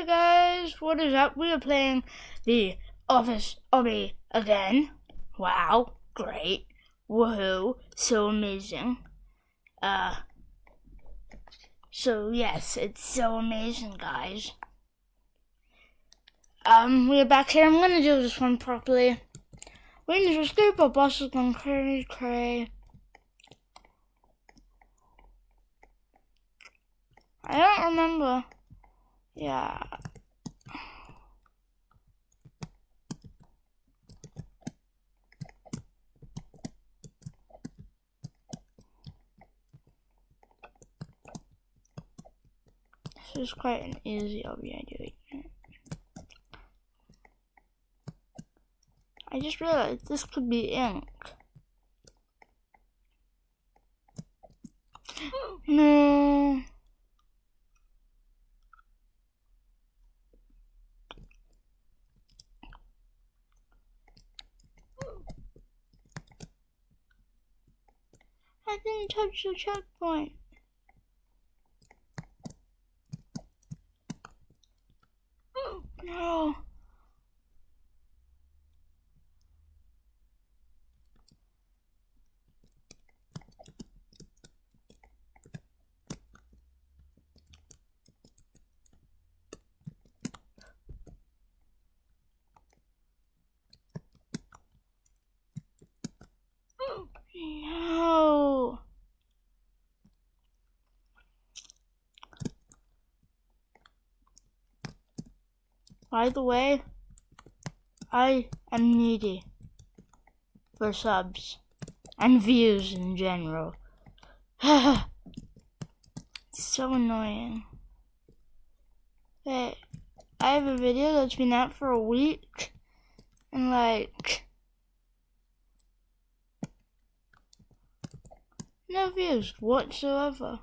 Hey guys, what is up? We are playing the Office Obby again. Wow, great. Woohoo, so amazing. So yes, it's so amazing, guys. We are back here. I'm gonna do this one properly. We need to escape our boss is gone cray. I don't remember. Yeah. This is quite an easy obby I do. I just realized this could be ink. No. I didn't touch the checkpoint. No. No. By the way, I am needy for subs and views in general. It's so annoying. Hey, I have a video that's been out for a week and no views whatsoever.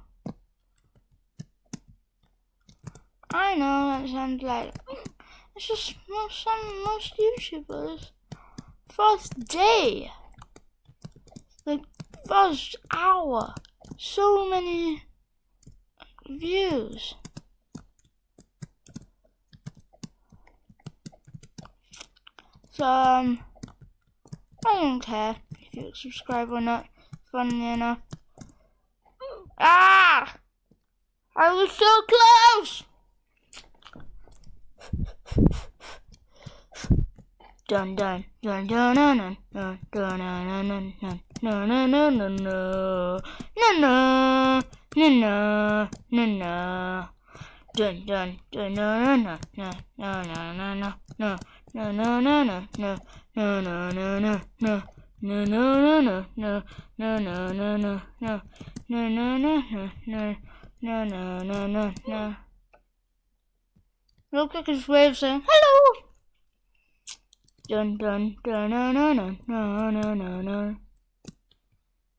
I know that sounds like it's just most YouTubers. First day, first hour, so many views. So I don't care if you subscribe or not. Funny enough. Ah! I was so close! Dun dun dun dun dun dun dun dun dun dun dun dun dun dun dun dun dun dun Real quick is way of saying hello. Dun dun dun dun dun dun dun dun dun.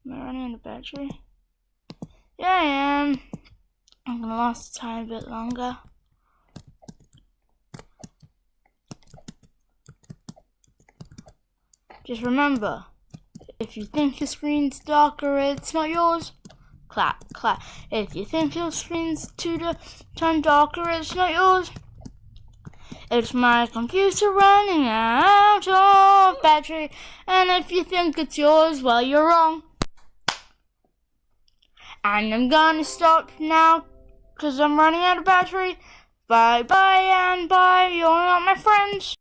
Am I running out of battery? Yeah, I am. I'm gonna last a tiny bit longer. Just remember, if you think your screen's darker, it's not yours. Clap, clap. If you think your screen's turn darker, it's not yours. It's my computer running out of battery, and if you think it's yours, well, you're wrong. And I'm gonna stop now, because I'm running out of battery. Bye bye and bye, you're not my friends.